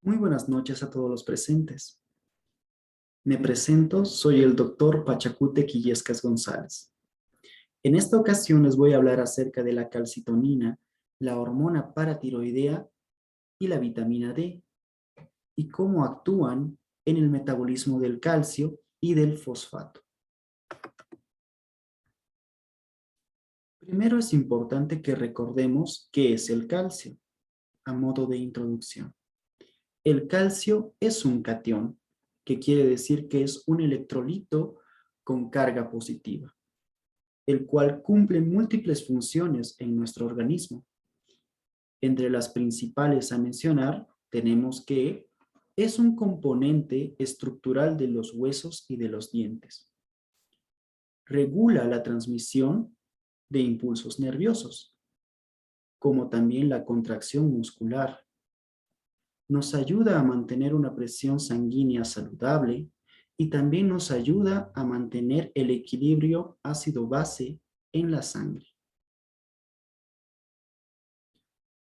Muy buenas noches a todos los presentes. Me presento, soy el doctor Pachacute Quillescas González. En esta ocasión les voy a hablar acerca de la calcitonina, la hormona paratiroidea y la vitamina D, y cómo actúan en el metabolismo del calcio y del fosfato. Primero es importante que recordemos qué es el calcio, a modo de introducción. El calcio es un catión, que quiere decir que es un electrolito con carga positiva, el cual cumple múltiples funciones en nuestro organismo. Entre las principales a mencionar, tenemos que es un componente estructural de los huesos y de los dientes. Regula la transmisión de impulsos nerviosos, como también la contracción muscular. Nos ayuda a mantener una presión sanguínea saludable y también nos ayuda a mantener el equilibrio ácido-base en la sangre.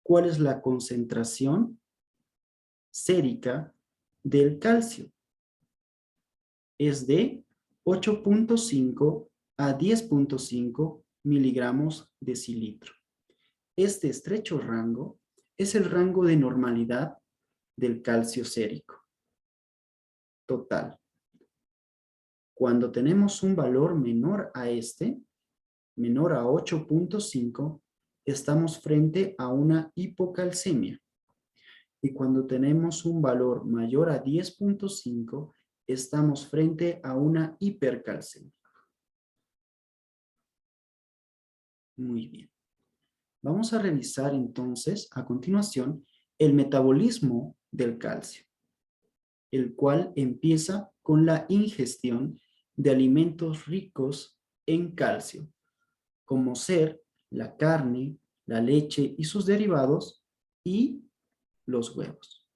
¿Cuál es la concentración sérica del calcio? Es de 8.5 a 10.5 miligramos decilitro. Este estrecho rango es el rango de normalidad del calcio sérico total. Cuando tenemos un valor menor a menor a 8.5, estamos frente a una hipocalcemia. Y cuando tenemos un valor mayor a 10.5, estamos frente a una hipercalcemia. Muy bien. Vamos a revisar entonces a continuación el metabolismo del calcio, el cual empieza con la ingestión de alimentos ricos en calcio, como ser la carne, la leche y sus derivados y los huevos.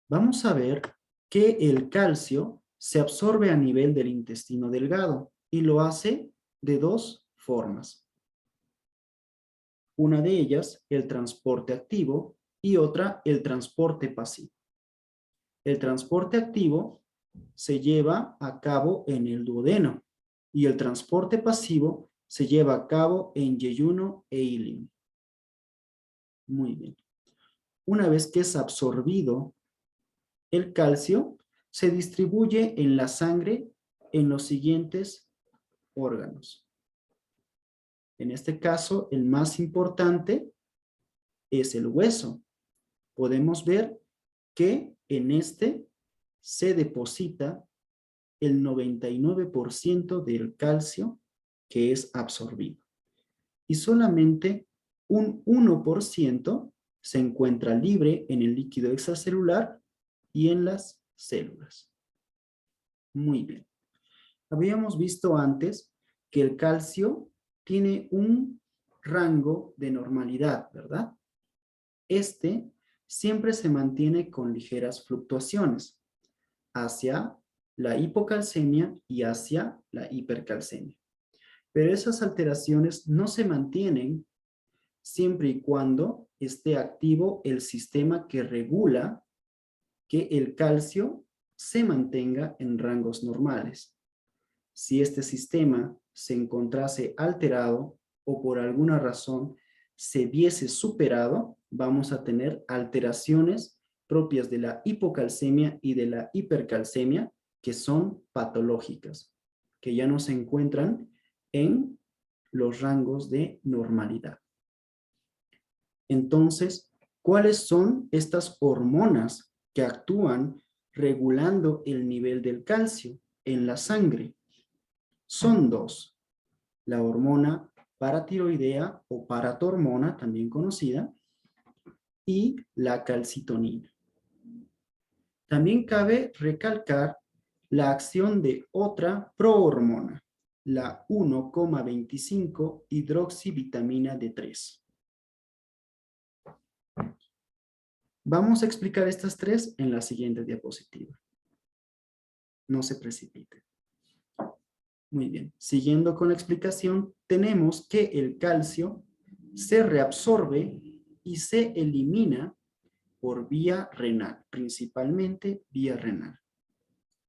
Vamos a ver que el calcio se absorbe a nivel del intestino delgado y lo hace de dos formas. Una de ellas, el transporte activo, y otra, el transporte pasivo. El transporte activo se lleva a cabo en el duodeno y el transporte pasivo se lleva a cabo en yeyuno e ilio. Muy bien. Una vez que es absorbido, el calcio se distribuye en la sangre en los siguientes órganos. En este caso, el más importante es el hueso. Podemos ver que en este se deposita el 99% del calcio que es absorbido. Y solamente un 1% se encuentra libre en el líquido extracelular y en las células. Muy bien. Habíamos visto antes que el calcio tiene un rango de normalidad, ¿verdad? Este siempre se mantiene con ligeras fluctuaciones hacia la hipocalcemia y hacia la hipercalcemia. Pero esas alteraciones no se mantienen siempre y cuando esté activo el sistema que regula que el calcio se mantenga en rangos normales. Si este sistema se encontrase alterado o por alguna razón se viese superado, vamos a tener alteraciones propias de la hipocalcemia y de la hipercalcemia que son patológicas, que ya no se encuentran en los rangos de normalidad. Entonces, ¿cuáles son estas hormonas que actúan regulando el nivel del calcio en la sangre? Son dos: la hormona paratiroidea o paratormona, también conocida, y la calcitonina. También cabe recalcar la acción de otra prohormona, la 1,25 hidroxivitamina D3. Vamos a explicar estas tres en la siguiente diapositiva. No se precipiten. Muy bien. Siguiendo con la explicación, tenemos que el calcio se reabsorbe y se elimina por vía renal, principalmente vía renal.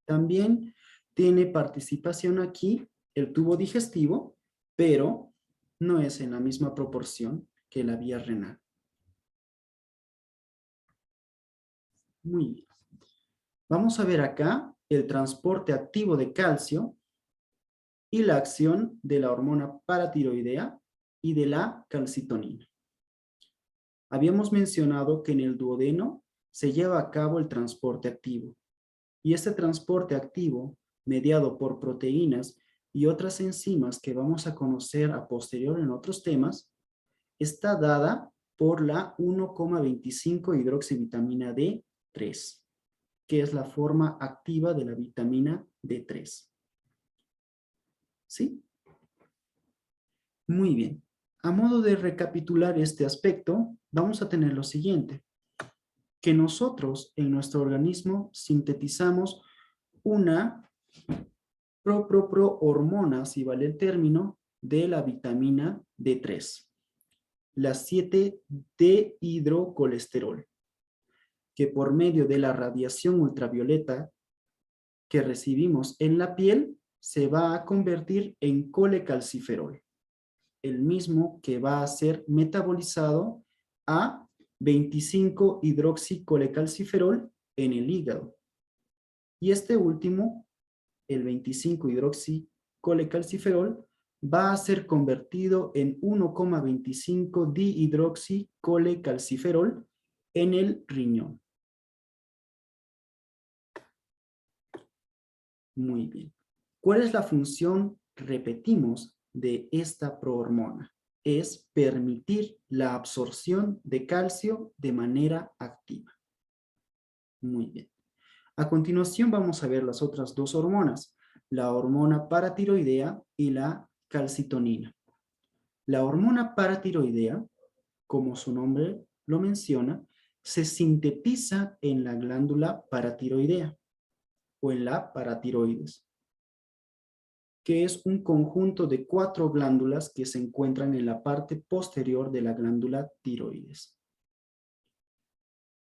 También tiene participación aquí el tubo digestivo, pero no es en la misma proporción que la vía renal. Muy bien. Vamos a ver acá el transporte activo de calcio y la acción de la hormona paratiroidea y de la calcitonina. Habíamos mencionado que en el duodeno se lleva a cabo el transporte activo. Y este transporte activo, mediado por proteínas y otras enzimas que vamos a conocer a posterior en otros temas, está dada por la 1,25 hidroxivitamina D3, que es la forma activa de la vitamina D3. ¿Sí? Muy bien. A modo de recapitular este aspecto, vamos a tener lo siguiente, que nosotros en nuestro organismo sintetizamos una hormona, si vale el término, de la vitamina D3, la 7-dehidrocolesterol, que por medio de la radiación ultravioleta que recibimos en la piel, se va a convertir en colecalciferol, el mismo que va a ser metabolizado a 25-hidroxicolecalciferol en el hígado. Y este último, el 25-hidroxicolecalciferol, va a ser convertido en 1,25 dihidroxicolecalciferol en el riñón. Muy bien. ¿Cuál es la función, repetimos, de esta prohormona? Es permitir la absorción de calcio de manera activa. Muy bien. A continuación vamos a ver las otras dos hormonas, la hormona paratiroidea y la calcitonina. La hormona paratiroidea, como su nombre lo menciona, se sintetiza en la glándula paratiroidea o en la paratiroides, que es un conjunto de 4 glándulas que se encuentran en la parte posterior de la glándula tiroides.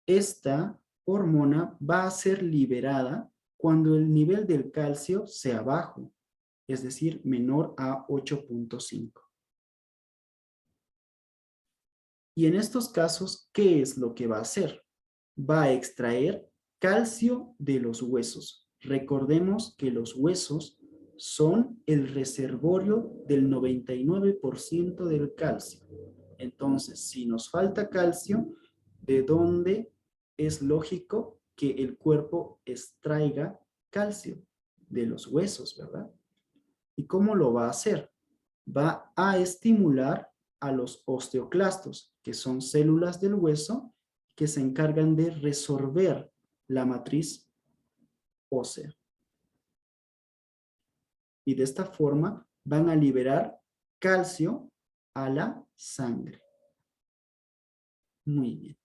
Esta hormona va a ser liberada cuando el nivel del calcio sea bajo, es decir, menor a 8,5. Y en estos casos, ¿qué es lo que va a hacer? Va a extraer calcio de los huesos. Recordemos que los huesos son el reservorio del 99% del calcio. Entonces, si nos falta calcio, ¿de dónde es lógico que el cuerpo extraiga calcio? De los huesos, ¿verdad? ¿Y cómo lo va a hacer? Va a estimular a los osteoclastos, que son células del hueso que se encargan de resorber la matriz ósea. Y de esta forma van a liberar calcio a la sangre. Muy bien.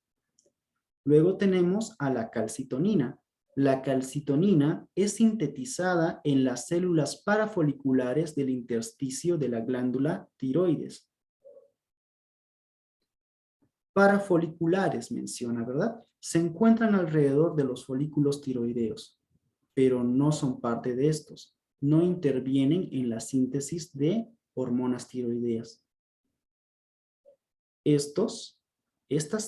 Luego tenemos a la calcitonina. La calcitonina es sintetizada en las células parafoliculares del intersticio de la glándula tiroides. Parafoliculares menciona, ¿verdad? Se encuentran alrededor de los folículos tiroideos, pero no son parte de estos. No intervienen en la síntesis de hormonas tiroideas. Estas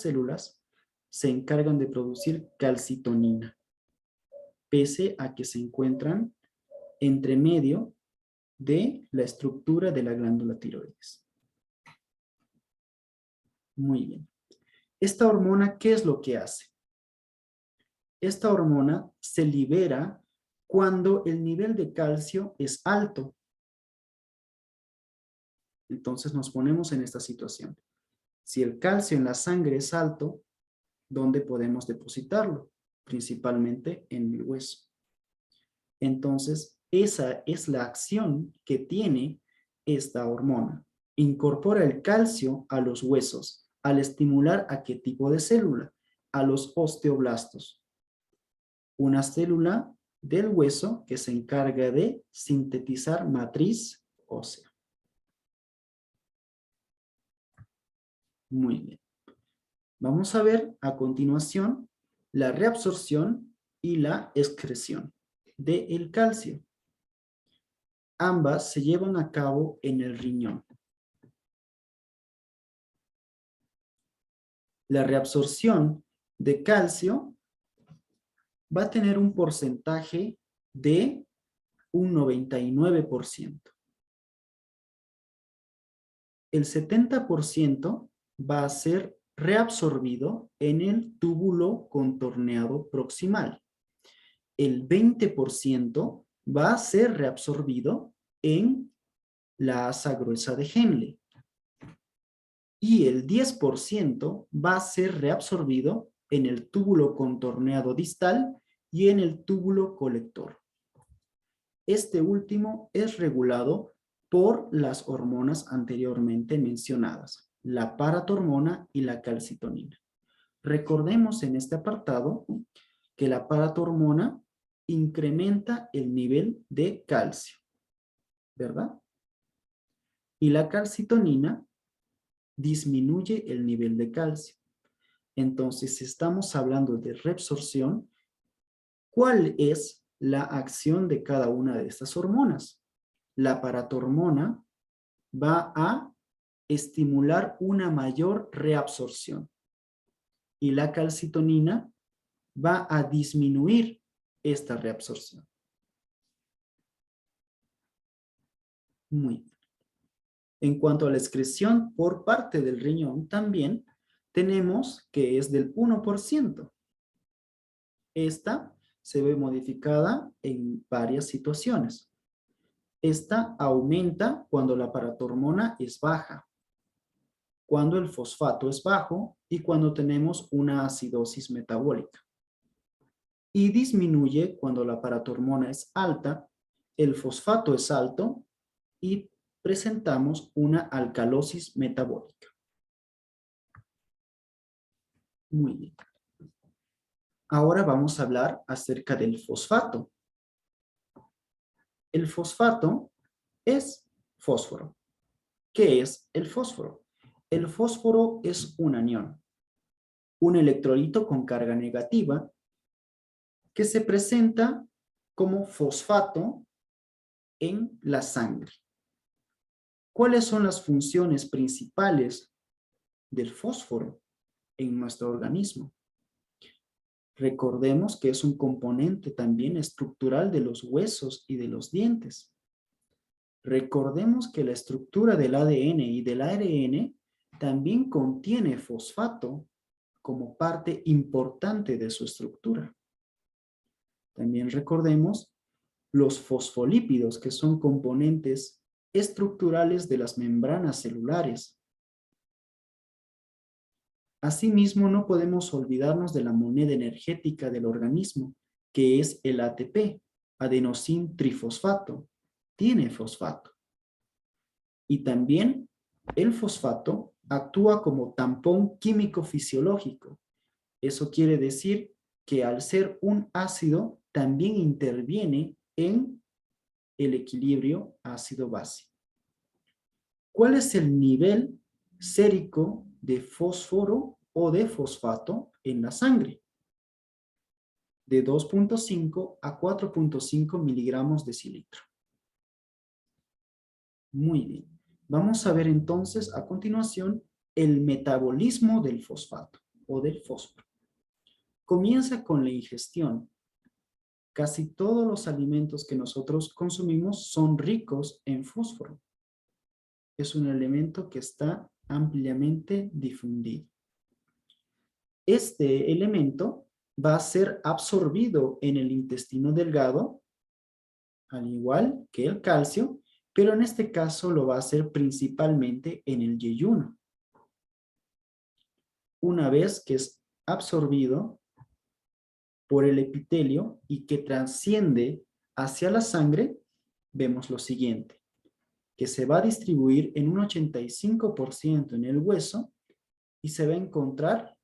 células se encargan de producir calcitonina, pese a que se encuentran entre medio de la estructura de la glándula tiroides. Muy bien. Esta hormona, ¿qué es lo que hace? Esta hormona se libera cuando el nivel de calcio es alto. Entonces nos ponemos en esta situación. Si el calcio en la sangre es alto, ¿dónde podemos depositarlo? Principalmente en el hueso. Entonces, esa es la acción que tiene esta hormona. Incorpora el calcio a los huesos al estimular a qué tipo de célula, a los osteoblastos. Una célula del hueso que se encarga de sintetizar matriz ósea. Muy bien. Vamos a ver a continuación la reabsorción y la excreción del calcio. Ambas se llevan a cabo en el riñón. La reabsorción de calcio va a tener un porcentaje de un 99%. El 70% va a ser reabsorbido en el túbulo contorneado proximal. El 20% va a ser reabsorbido en la asa gruesa de Henle. Y el 10% va a ser reabsorbido en el túbulo contorneado distal y en el túbulo colector. Este último es regulado por las hormonas anteriormente mencionadas, la paratormona y la calcitonina. Recordemos en este apartado que la paratormona incrementa el nivel de calcio, ¿verdad? Y la calcitonina disminuye el nivel de calcio. Entonces, si estamos hablando de reabsorción, ¿cuál es la acción de cada una de estas hormonas? La paratormona va a estimular una mayor reabsorción y la calcitonina va a disminuir esta reabsorción. Muy bien. En cuanto a la excreción por parte del riñón, también tenemos que es del 1%. Esta se ve modificada en varias situaciones. Esta aumenta cuando la paratormona es baja, cuando el fosfato es bajo y cuando tenemos una acidosis metabólica. Y disminuye cuando la paratormona es alta, el fosfato es alto y presentamos una alcalosis metabólica. Muy bien. Ahora vamos a hablar acerca del fosfato. El fosfato es fósforo. ¿Qué es el fósforo? El fósforo es un anión, un electrolito con carga negativa que se presenta como fosfato en la sangre. ¿Cuáles son las funciones principales del fósforo en nuestro organismo? Recordemos que es un componente también estructural de los huesos y de los dientes. Recordemos que la estructura del ADN y del ARN también contiene fosfato como parte importante de su estructura. También recordemos los fosfolípidos, que son componentes estructurales de las membranas celulares. Asimismo, no podemos olvidarnos de la moneda energética del organismo, que es el ATP, adenosín trifosfato. Tiene fosfato. Y también el fosfato actúa como tampón químico fisiológico. Eso quiere decir que al ser un ácido, también interviene en el equilibrio ácido-base. ¿Cuál es el nivel sérico de fósforo o de fosfato en la sangre? De 2.5 a 4.5 miligramos decilitro. Muy bien. Vamos a ver entonces a continuación el metabolismo del fosfato o del fósforo. Comienza con la ingestión. Casi todos los alimentos que nosotros consumimos son ricos en fósforo. Es un elemento que está ampliamente difundido. Este elemento va a ser absorbido en el intestino delgado, al igual que el calcio, pero en este caso lo va a hacer principalmente en el yeyuno. Una vez que es absorbido por el epitelio y que trasciende hacia la sangre, vemos lo siguiente, que se va a distribuir en un 85% en el hueso y se va a encontrar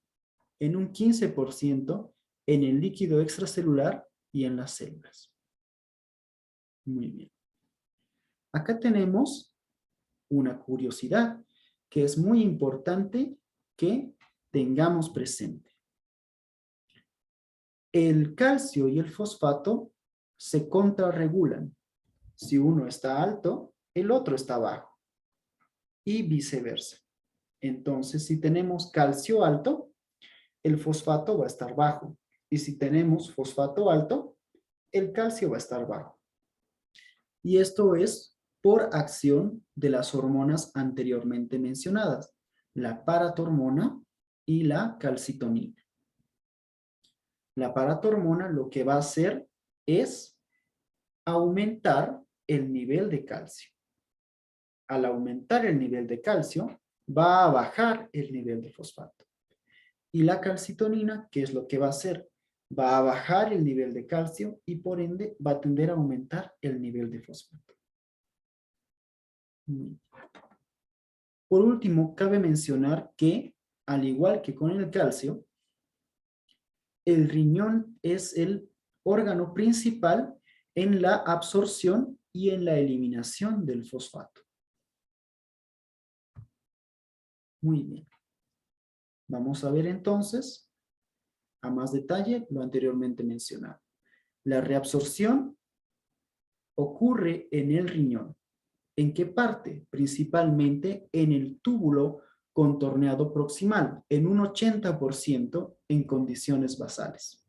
en un 15% en el líquido extracelular y en las células. Muy bien. Acá tenemos una curiosidad que es muy importante que tengamos presente. El calcio y el fosfato se contrarregulan. Si uno está alto, el otro está bajo. Y viceversa. Entonces, si tenemos calcio alto, el fosfato va a estar bajo. Y si tenemos fosfato alto, el calcio va a estar bajo. Y esto es por acción de las hormonas anteriormente mencionadas, la paratormona y la calcitonina. La paratormona lo que va a hacer es aumentar el nivel de calcio. Al aumentar el nivel de calcio, va a bajar el nivel de fosfato. Y la calcitonina, ¿qué es lo que va a hacer? Va a bajar el nivel de calcio y por ende va a tender a aumentar el nivel de fosfato. Por último, cabe mencionar que, al igual que con el calcio, el riñón es el órgano principal en la absorción y en la eliminación del fosfato. Muy bien. Vamos a ver entonces a más detalle lo anteriormente mencionado. La reabsorción ocurre en el riñón. ¿En qué parte? Principalmente en el túbulo contorneado proximal, en un 80% en condiciones basales.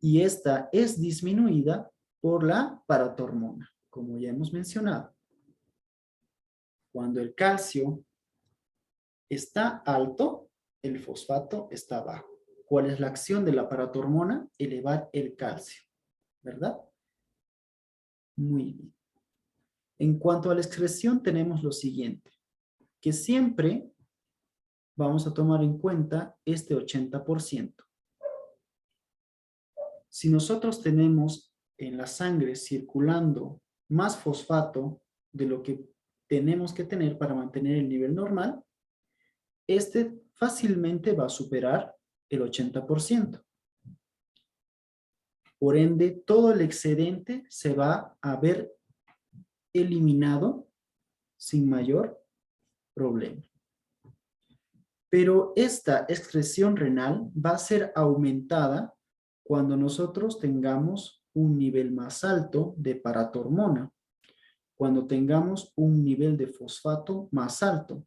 Y esta es disminuida por la paratormona, como ya hemos mencionado. Cuando el calcio está alto, el fosfato está bajo. ¿Cuál es la acción de la paratormona? Elevar el calcio, ¿verdad? Muy bien. En cuanto a la excreción, tenemos lo siguiente, que siempre vamos a tomar en cuenta este 80%. Si nosotros tenemos en la sangre circulando más fosfato de lo que tenemos que tener para mantener el nivel normal, este fácilmente va a superar el 80%. Por ende, todo el excedente se va a ver eliminado sin mayor problema. Pero esta excreción renal va a ser aumentada cuando nosotros tengamos un nivel más alto de paratormona, cuando tengamos un nivel de fosfato más alto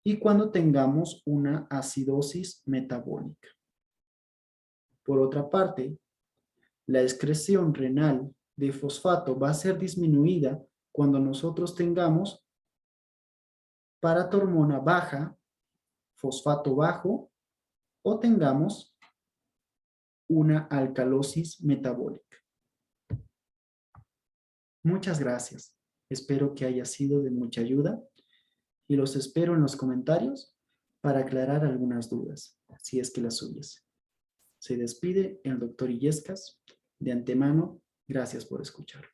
y cuando tengamos una acidosis metabólica. Por otra parte, la excreción renal de fosfato va a ser disminuida cuando nosotros tengamos paratormona baja, fosfato bajo o tengamos una alcalosis metabólica. Muchas gracias. Espero que haya sido de mucha ayuda y los espero en los comentarios para aclarar algunas dudas, si es que las hubiese. Se despide el doctor Illescas. De antemano, gracias por escuchar.